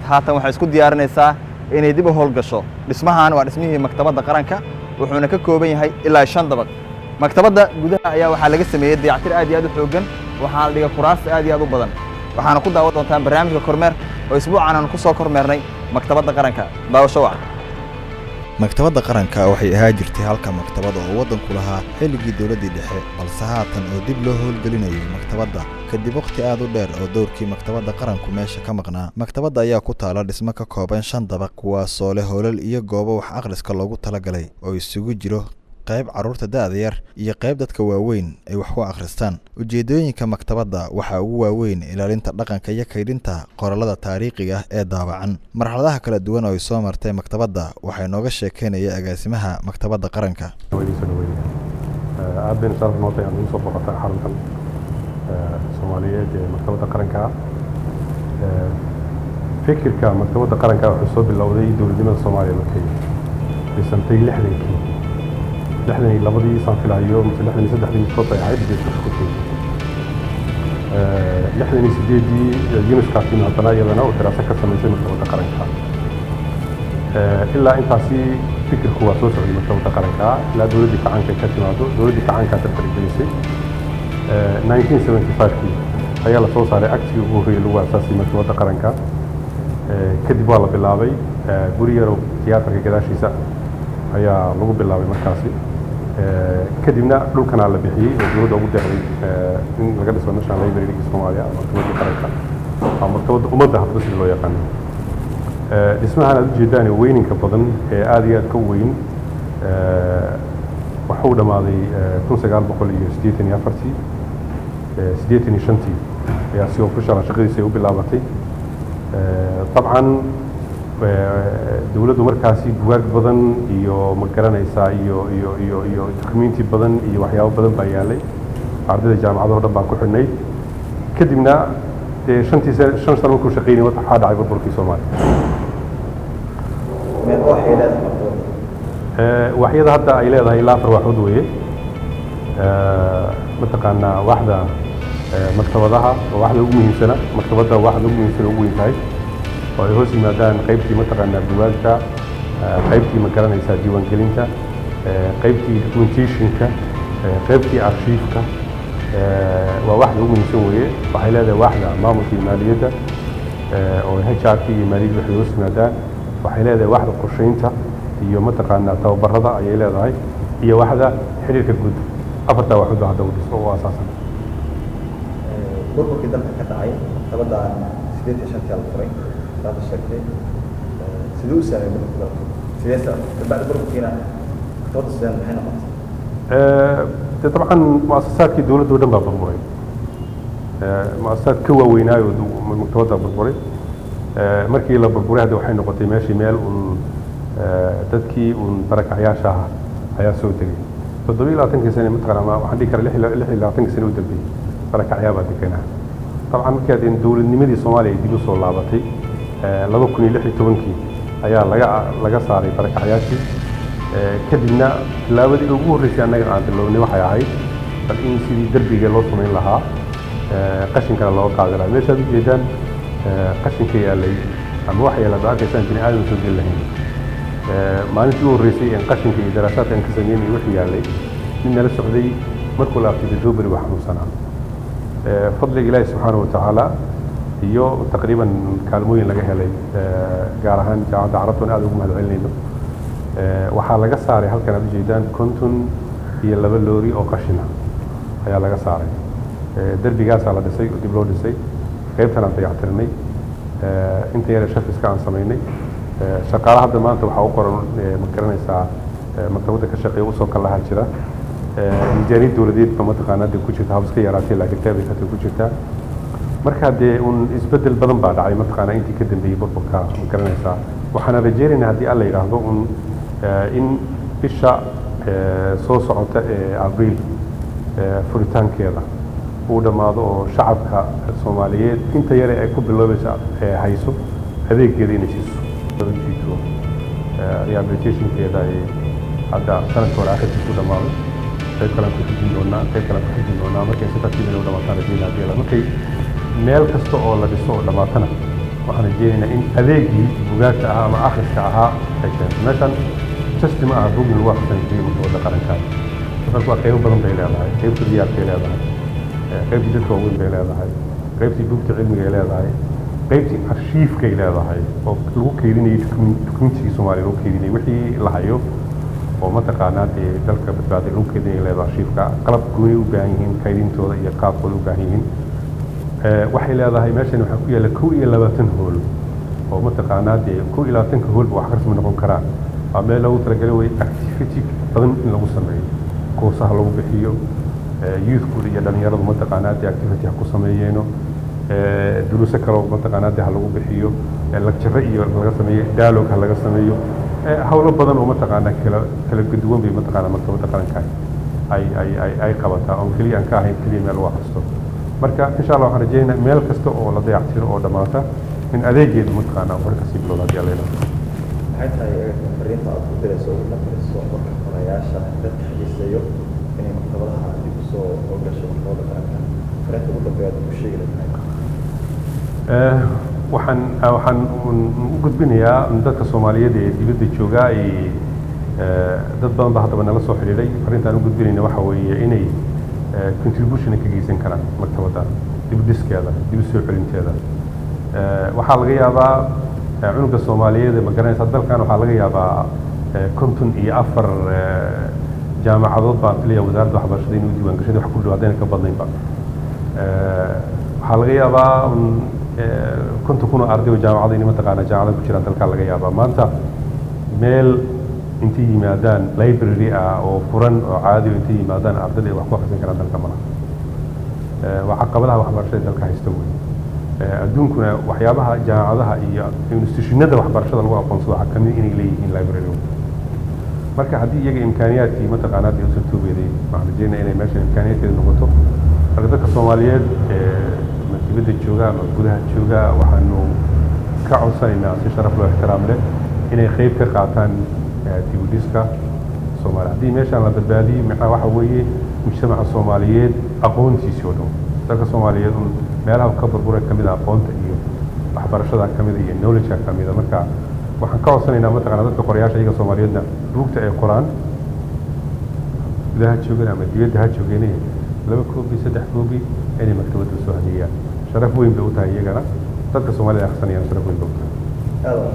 haatan waxay isku diyaarinaysaa inay dib u howlgasho. Dhismahan waa dhismihii maktabadda qaranka wuxuuna ka kooban yahay ilaa 5 dabaq. Maktabadda gudaha ayaa waxaa laga sameeyay dayactir aad iyo aad u xooggan, waxaana la dhigay kuraas aad iyo aad u badan. waxaana ku daawan doontaan barnaamijka kormeer oo isbuucan aan ku soo kormeernay maktabadda qaranka. daawasho wacan. maktabadda qaranka waxay ahaa jirtay halka maktabad oo waddanku lahaa xilligii dawladdii dhexe, balse haatan oo dib loo howlgelinayo maktabadda kadib waqti aad u dheer oo dowrkii maktabadda qaranku meesha ka maqnaa. maktabadda ayaa ku taala dhismo ka kooban 5 dabaq, kuwaasoo leh hoolal iyo goobo wax akhriska loogu talagalay oo isugu jiro qayb carruurta da'da yar iyo qayb dadka waaweyn ay wax ku akhristaan. ujeedooyinka maktabadda waxaa ugu waaweyn ilaalinta dhaqanka iyo kaydinta qoraalada taariikhiga ah ee daabacan. marxaladaha kala duwan oo ay soo martay maktabadda waxay nooga sheekeynaya agaasimaha maktabadda qaranka. aad baynu sharaf nootay aan ugu soo booqataa xaruntan Soomaaliyeed ee maktabadda qaranka. fikirka maktabadda qaranka wuxuu soo bilowday dowladnimada Soomaaliya markay dhisantay 62 sano filayo mise 63 soo tahay dadka ku tegay 68 UNESCO haddana iyadana oo daraasa ka samaysay maktabadda qaranka. ilaa intaasi fikirku waa soo socday maktabadda qaranka ilaa dowladdii kacaanka ka timaado. dowladdii kacaanka tartargelisay 1975 ayaa la soo saaray actigii ugu horreeyay lagu aasaasay maktabadda qaranka. kadib waa la bilaabay guri yar oo tiyaatarka gadaashiisa ayaa lagu bilaabay markaasi. kadibna dhulkana la bixiyay oo dowladda ugu deeqday in laga dhiso National Library Soomaaliya maktabadda qaranka ama maktabadda ummadda hadda sida loo yaqaan. dhismahan aad ujeedaan weyninka badan ee aad iyo aad ka weyn wuxuu dhamaaday 1984 85 ayaa si official shaqadiisa u bilaabatay. طبعا dawladdu markaasi buugaag badan iyo ma garanaysaa iyo documentary badan iyo waxyaabo badan baa yaalay. ardayda jaamacadaha dhan baan ku xidhnay. kadibna 5 sano markuu shaqeynay waxaa dhacay burburkii Soomaaliya. waxyada hadda ay leedahay ilaa 4 waaxood weeye. mataqaanaa waaxda maktabadaha waa waaxda ugu muhiimsana. maktabadda waaxda ugu muhiimsana ugu weyn tahay oo ay hoos yimaadaan qaybtii mataqaanaa buugaagta, qaybtii ma garanaysaa diiwaangelinta, qaybtii documentationka, qaybtii archiifka. waa waaxda ugu muhiimsan weeye. waxay leedahay waaxda maamulka iyo maaliyadda oo HR iyo maaliyadda waxay hoos yimaadaan. waxay leedahay waaxda qorsheynta iyo mataqaanaa tababarada ayay leedahay iyo waaxda xiriirka guud. afartaa waaxood hadda u dhiso oo asaasan. burburkii dalka ka dhacay maktabadda 85 la furay هذا الشكل سلوس يعني سياسة بعد بركينا توضع السلام الحين طبعا مؤسسات الدولة ودم بربوري. مؤسسات كوا وينايو مكتوبة بربوري. مركي لا بربوري هذا وحين نقطة ماشي مال تدكي ونبرك عياشها عياش سوتري. فالضبيل لا تنكسر متقنا ما وحدي كر لحي لا تنكسر ودبي برك عيابات كنا. طبعا كذا الدولة النمدي الصومالي يجيبوا صلابتي. 2016 ayaa laga saaray barakacayaashii. kadibna tilaabadii ugu horreysay annaga aan bilownay waxay ahayd bal in sidii derbiga loo samayn lahaa qashinkana loo qaadi lahaa. meeshaad u jeedaan qashinka yaalay ama wax yaala arkaysaan bini aadam soo geli lahayn. maalintii ugu horreysay in qashinka iyo daraasaadka aan ka sameynay wixii yaalay nin nala socday markuu la arkay Doobari wax xanuunsanaa. fadliga Ilaahay subxaanahu wa tacaala iyo taqriiban kaalmooyin laga helay gaar ahaan jaamacadda carabta aad ugu mahadcelinayno. waxaa laga saaray halkan aad ujeedaan 52 loori oo qashin ah ayaa laga saaray. derbigaasaa la dhisay oo dib loo dhisay. qaybtan aan dayactirnay. inta yar shafiska aan samaynay. shaqaalaha hadda maanta waxaa u qoran ma garanaysaa maktabadda ka shaqeeya usoo kalaha jira. miisaaniyad dowladeed ba mataqaanaa ku jirta habska yaraatay laakiin taabay ku jirta. marka dee isbedel badan baa dhacay mataqaanaa intii ka dambeeyay burburka ma garanaysaa. waxaana rajaynaynaa haddii alla yidhaahdo in bisha soo socota ee abriil furitaankeeda uu dhammaado oo shacabka Soomaaliyeed inta yare ay ku bilowbaysa hayso adeeggeeda inay siiso. rehabilitationkeeda ay hadda sanadka hore akhirkiisu dhammaaday. qayb kale ku xijin doonaa markay si tartiib ah u dhamaataan rajaynaynaa markay meel kasta oo la dhiso oo dhamaatana waxaan rajeynaynaa in adeegii bugaagta ahaa ama akhriska ahaa ay keento meeshan justi ma aha bug in lagu akhrisan jiray maktabadda qaranka markaas waa qaybo badan bay leedahay qaybta diyaarkay leedahay qaybtii dadka waaweyn bay leedahay qaybtii buugta cilmiga ay leedahay qaybtii arshiifkay leedahay oo lagu keydinayay dukumentigii soomaaliya lagu keydinayay wixii la hayo oo mataqaanaa dee dalka badbaaday lagu keydinaya leedahay arshiifka qalab gooni u baahan yihiin kaydintooda iyo qaabkooda u baahan yihiin waxay leedahay meeshan waxaa ku yaalla 21 hool oo mataqaanaa dee 21 hoolba wax akhris ma noqon karaan waa meel loogu talagalay way activity badan in lagu sameeyo koosaha lagu bixiyo youthkooda iyo dhalinyaradu mataqaanaa dee activity ha ku sameeyeeno duruuso kale oo mataqaanaa dee ha lagu bixiyo lecture iyo laga sameeyo dialogue ha laga sameeyo hawlo badan oo mataqaanaa kala duwan bay mataqaanaa maktabadda qaranka ay qabataa oo keliya aan ka ahayn keliya meel lagu akhristo marka insha allah waxaan rajeynayaa meel kasta oo la dayactiro oo dhammaata in adeegeedu mataqaanaa hore kasii bilowda haddii alla yidhahdo maxay tahay fariinta aad ku dirayso ugu dhaqayso marka qorayaasha dadka xiiseeyo inay maktabadaha dib usoo howlgasho maktabadda qaranka fariinta ugu dambeeya aad ku sheegi lahayd waxaan u gudbinayaa dadka Soomaaliyeed ee dibadda jooga ay dad badan baa haddaba nala soo xiriiray fariintaan u gudbinayna waxa weeye inay contribution ka geysan karaan maktabadda dib u dhiskeeda dib u soo celinteeda waxaa laga yaabaa cunuga Soomaaliyeed ma garanaysa dalkan waxaa laga yaabaa 54 jaamacadood baa filaya wasaaradda waxbarashada inuu diiwaan gashada wax ku dhawaadeen ka badnaynba waxaa laga yaabaa 50,000 arday oo jaamacada inay mataqaanaa jaamacada ku jiraan dalka laga yaabaa maanta meel intii yimaadaan library oo furan oo caadi oo intii yimaadaan ardayda ay wax ku akhrisan karaan dalka malaha waa caqabadaha waxbarashada dalka haysta weyn adduunkuna waxyaabaha jaamacadaha iyo institutionada waxbarashada lagu aqoonsado waxaa kamid inay leeyihiin library marka haddii iyaga imkaaniyaadkii mataqaanaa ay usoo toobeeday waxaan rajeynaa inay meesha imkaaniyaadkeeda noqoto marka dadka Soomaaliyeed dibadda jooga ama gudaha jooga waxaanu ka codsanaynaa si sharaf loo ixtiraam leh inay qayb ka qaataan dib u dhiska Soomaaliya haddii meeshaan la badbaadiyo maxaa waxa weeye mujtamaca Soomaaliyeed aqoontiisii oo dhan dadka Soomaaliyeed meelaha ka burbura kamid ah aqoonta iyo waxbarashada kamid iyo knowledge kamid ah marka waxaan ka codsanaynaa mataqaanaa dadka qorayaasha iyaga Soomaaliyeedna buugta ay qoraan gudaha joogan ama dibadda ha joogeen 2 koobi 3 koobi inay maktabadda soo hadiyaan sharaf weyn bay u tahay iyagana dadka Soomaalida akhrisanayaan sharaf weyn bay u tahay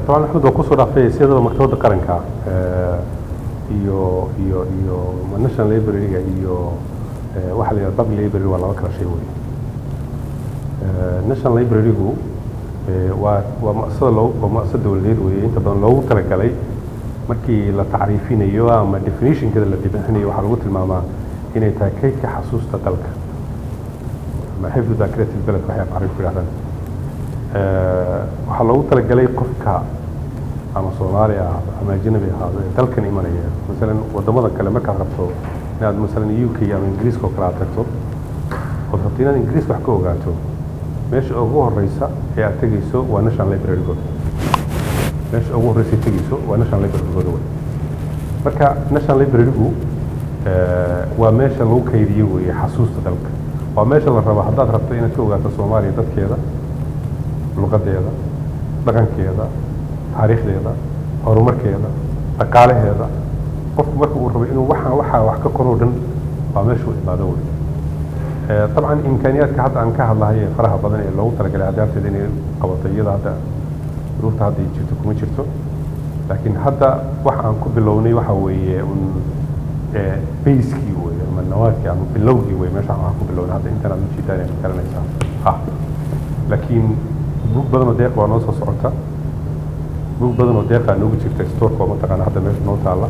طبعا احمد وكسو دافay sida maktabadda qaranka iyo national library iyo waxa la yiraahdo public library waa laba kala shay weey national library gu waa maqsad dawladeed weey inta badan loogu talagalay markii la tacriifinayo ama definition kada la dibanayo waxa lagu tilmaamaa inay tahay kaydka xasuusta dalka ma xifdu daakirada balad waxay tacriif ku yiraahdaan waxaa loogu talagalay qofka ama Soomaaliya ama ajnabi ah dalkan imanaya midalan wadamada kale marka rabto inaad midalan UK ama Ingiriiska oo kala tagto oo rabto inaad Ingiriiska wax ka ogaato meesha ugu horeysa ee aad tagayso waa National Library Board meesha ugu horeysa ee tagayso waa National Library Board marka National Library gu waa meesha lagu kaydiyo weeye xasuusta dalka waa meesha la rabo haddaad rabto inaad ka ogaato Soomaaliya dadkeeda luqadeeda dhaqankeeda taariikhdeeda horumarkeeda dhaqaalaheeda qofku marka uu rabo inuu wax ka qoro dhan waa meesha uu imaado weey طبعا imkaaniyaadka hadda aan ka hadlahay faraha badan ee loogu talagalay adaabteeda inay qabato iyada hadda ruufta hadda jirto kuma jirto laakiin hadda waxa aan ku bilownay waxa weeye base-kii weeye ama nawaadkii ama bilowgii weeye meesha aan ku bilownay hadda intaan aan jiitaan karanaysaa laakiin buug badan oo deeq waa noo soo socota buug badan oo deeq aan ugu jirta store-ka mataqaanaa hadda meesha noo taala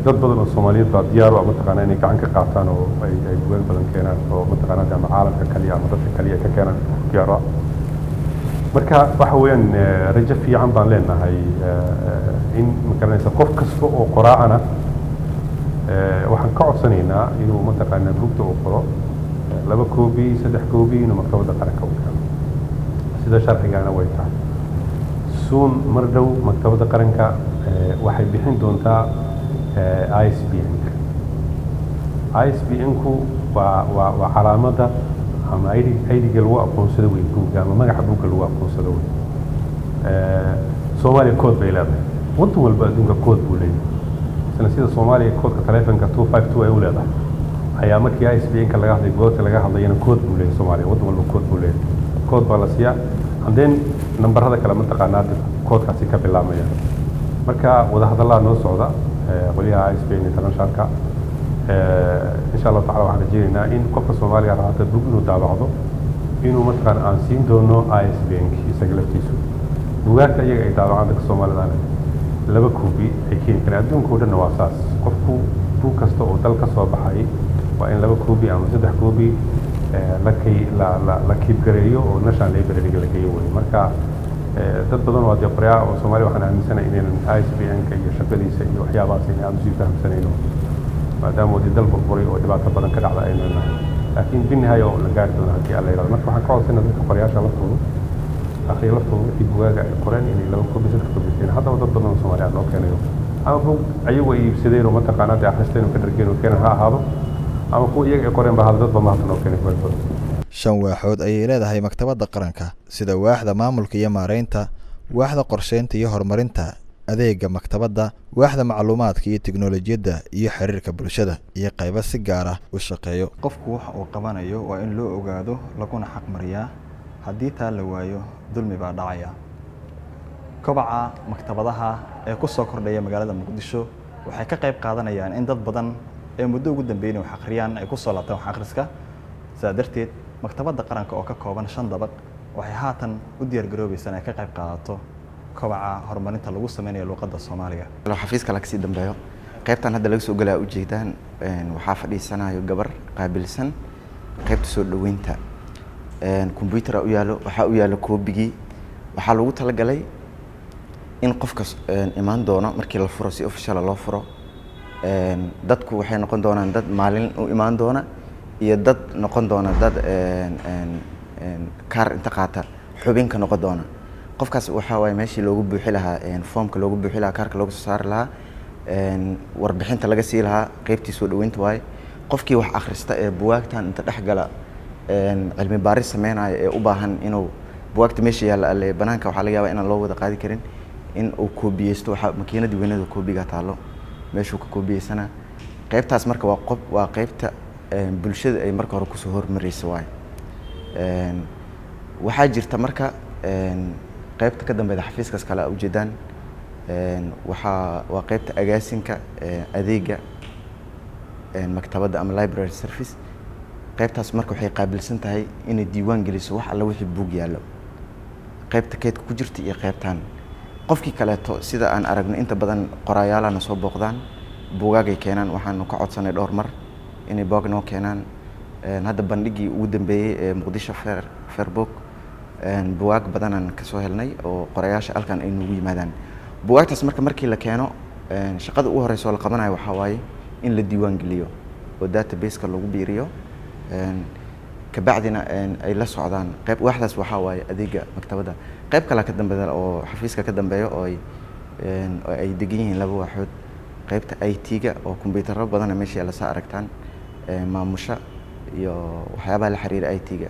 dad badan oo Soomaaliyeed baa diyaar u ah mataqaanaa inay gacan ka qaataan oo ay buug badan keenaan oo mataqaanaa ama caalamka kaliya ama dadka kaliya ka keenaan diyaar ah marka waxa weeyaan rajo fiican baan leenahay in magaranaysa qof kasta oo qoraa'ana waxaan ka codsanaynaa inuu mataqaanaa buugta uu qoro 2 koobi 3 koobi inuu maktabadda qaranka u keeno sida sharcigaana way tahay soon mar dhow maktabadda qaranka waxay bixin doontaa ISBN ku waa calaamada ama ID-ga lagu aqoonsado wey buugga ama magaca buugga lagu aqoonsado wey Soomaaliya code bay leedahay waddan walba adduunka code buu leeyahay sida Soomaaliya codeka taleefanka 252 ay u leedahay ayaa markii ISBN-ka laga hadlay goobta laga hadlayna code buu leeyahay Soomaaliya waddan walba code buu leeyahay code baa la siiyaa and then nambarada kale ma taqaanaa codekaasi ka bilaabmaya marka wada hadallada noo socda qoliyaha ISBN internationalka insha Allah taala waxaan rajaynaynaa in qofka Soomaaliga raata buug inuu daabacdo inuu markaan aan siin doono ISBN-ki isaga laftiisu buugaagta iyaga ay daabacaan dadka Soomaalida laba koobi ay keeni karaan adduunka oo dhan waa saas qofku buug kasta oo dal ka soo baxay waa in laba koobi ama saddex koobi la keep gareeyo oo national library-ga la geeyo wey marka dad badan oo diyaaqriyaa oo Soomaali waxaan aaminsanahay inaynan ISBN-ka iyo shaqadiisa iyo waxyaabahaas inay aad u sii fahamsanayno maadaama wadii dal burburay oo dhibaato badan ka dhacda aynu nahay laakiin binnihaaya oo la gaari doono haddii alla yidhahdo marka waxaan ka codsanaa dadka qorayaasha laftooda akhriya laftooda wixii buugaaga ay qoreen inay laba koobi saddex koobi keenaan haddaba dad badan oo Soomaaliya loo keenayo ama buug ayagu ay iibsadeen oo mataqaanaa dee akhristeen oo ka dhargeen oo keenan ha ahaado ama kuwa iyaga ay qoreen baa hada dad badan oo keenay kuwa 5 waaxood ayay leedahay maktabadda qaranka sida waaxda maamulka iyo maareynta waaxda qorsheynta iyo horumarinta adeega maktabadda waaxda macluumaadka iyo tiknoolajiyadda iyo xiriirka bulshada iyo qaybo si gaar ah u shaqeeyo qofku waxa uu qabanayo waa in loo ogaado laguna xaq mariyaa haddii taa la waayo dulmi baa dhacaya kobaca maktabadaha ee ku soo kordhaya magaalada Muqdisho waxay ka qayb qaadanayaan in dad badan ee muddo ugu dambeeyay wax akhriyaan ay ku soo laabtaan wax akhriska sidaa darteed maktabadda qaranka oo ka kooban 5 dabaq waxay haatan u diyaar garoobaysaa inay ka qayb qaadato kobaca horumarinta lagu sameeyo luqadda Soomaaliga xafiiska la kasii dambeeyo qaybtan hadda laga soo galaa u jeedaan waxa fadhiisanayo gabar qaabilsan qaybta soo dhaweynta computer u yaalo waxa u yaalo koobigi waxa lagu talagalay in qofka imaan doono markii la furo si official loo furo dadku waxay noqon doonaan dad maalin u imaan doona iyo dad noqon doona dad kaar inta qaata xubinka noqon doona qofkaas waxa way meeshii loogu buuxi lahaa foomka loogu buuxi lahaa kaarka loogu saar lahaa warbixinta laga sii lahaa qaybtii soo dhaweynta way qofkii wax akhrista ee buugaagtan inta dhaxgala cilmi baaris sameynaya ee u baahan inuu buugaagta meesha yaala banaanka waxa laga yaabaa in loo wada qaadi karin in uu koobiyeysto waxa makiinada weynada koobiga taalo meeshuu ka koobiyeysana qaybtaas marka waa qaybta bulshada ay marka hore ku soo hormareyso way waxa jirta marka qaybta ka dambeeyda xafiiskaas kale u jeedaan waa qaybta agaasinka adeega maktabadda ama library service qaybtaas marka waxay qaabilsan tahay inay diiwaan geliso wax alla wixii buug yaalo qaybta keedka ku jirta iyo qaybtan qofkii kaleeto sida aan aragno inta badan qorayaalana soo booqdaan buugaagay keenaan waxaan ka codsanay dhowr mar inay buug noo keenaan hadda bandhigii ugu dambeeyay ee Muqdisho Fair Book buugaag badan ka soo helnay oo qorayaasha halkan ay nagu yimaadaan buugaagtaas markii la keeno shaqada ugu horeysa oo la qabanayo waxa waaye in la diiwaan geliyo oo database-ka lagu biiriyo ka bacdina ay la socdaan qayb waxdaas waxa waaye adeega maktabadda qayb kale ka dambeeya oo xafiiska ka dambeeyo oo ay degan yihiin laba waaxood qaybta IT-ga oo kombiyuutarro badan meesha la saa aragtaan maamusha iyo waxyaabaha la xiriira IT-ga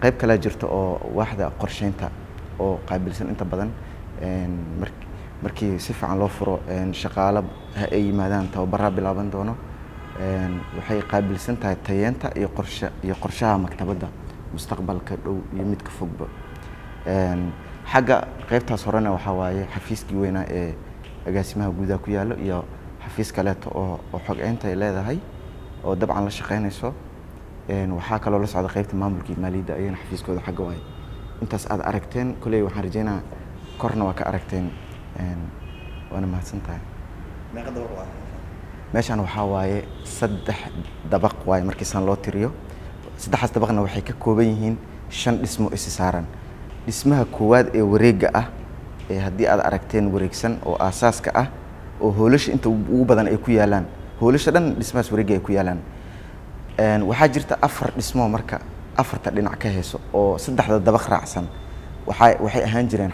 qayb kale jirto oo waaxda qorsheynta oo qaabilsan inta badan markii si fiican loo furo shaqaale ay yimaadaan tababarra bilaaban doono waxay qaabilsan tahay tayeenta iyo qorshaha maktabadda mustaqbalka dhow iyo midka fogba xagga qaybtaas horena waxa waaye xafiiskii weynaa ee agaasimaha gudaha ku yaalo iyo xafiis kaleeto oo xogeynta ay leedahay oo dabcan la shaqeynayso waxaa kaloo la socda qaybta maamulka iyo maaliyadda ayana xafiiskooda xagga waay intaas aad aragteen kulay waxaan rajeynaa korna waa ka aragteen waana mahadsantahay meeshan waxaa waaye 3 dabaq waaye markii san loo tiriyo 3 dabaqna waxay ka kooban yihiin 5 dhismo is saaran dhismaha koowaad ee wareega ah ee haddii aad aragteen wareegsan oo aasaaska ah oo hoolasha inta ugu badan ay ku yaalaan hoolasha dhan dhismahaas wareega ay ku yaalaan waxaa jirta 4 dhismo marka 4ta dhinac ka heeso oo 3 dabaq raacsan waxay ahaan jireen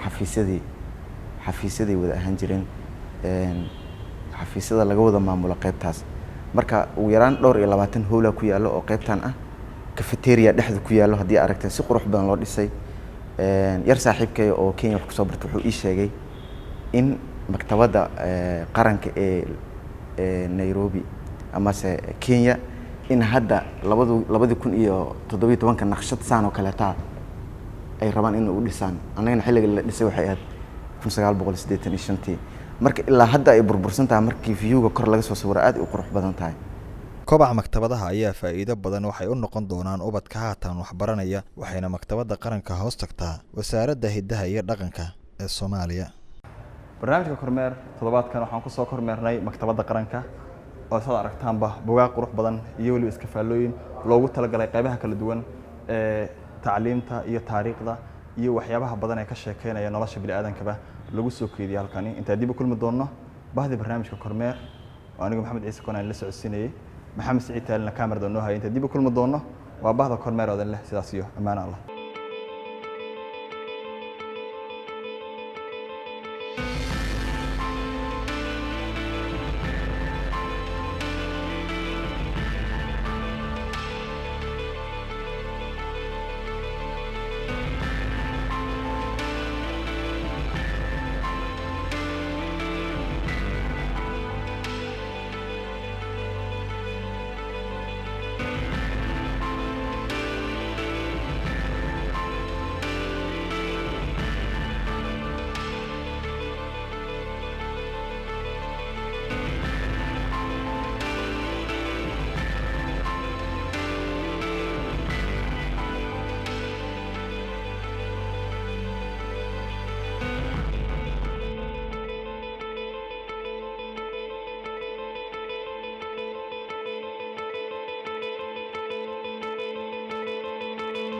xafiisyadii wada ahaan jireen xafiisyada laga wada maamulo qaybtaas marka ugu yaraan dhowr iyo 20 hoola ku yaalo oo qaybtan ah cafeteria dhexda ku yaallo haddii aragteen si qurux badan loo dhisay yar saaxiibkay oo Kenya wax ku soo bartay wuxuu ii sheegay in maktabadda qaranka ee Nairobi amase Kenya in hadda 2017 naqshad saan oo kale taa ay rabaan in uu dhisaan anagana xilliga la dhisay waxay ahayd 1985 marka ilaa hadda ay burbursan tahay markii view-ga kor laga soo sawiro aad u qurux badan tahay kobaca maktabadaha ayaa faa'iido badan waxay u noqon doonaan ubadka haatan waxbaranaya waxayna maktabadda qaranka hoos tagtaa wasaaradda hiddaha iyo dhaqanka ee Soomaaliya. barnaamijka kormeer toddobaadkan waxaan ku soo kormeernay maktabadda qaranka oo sida aragtaanba buugaag qurux badan iyo waliba iska faallooyin loogu talagalay qaybaha kala duwan ee tacliinta iyo taariikhda iyo waxyaabaha badan ee ka sheekeynaya nolosha bini'aadankaba lagu soo keediyay halkani inta dib u kulmi doono bahdi barnaamijka kormeer oo anigu Maxamed Ciise Konaan la socodsiinayay maxamed siciid taalina kaamirada noo hayay inta dib u kulmi doono waa bahda kormeer oo leh sidaas iyo amaana Allah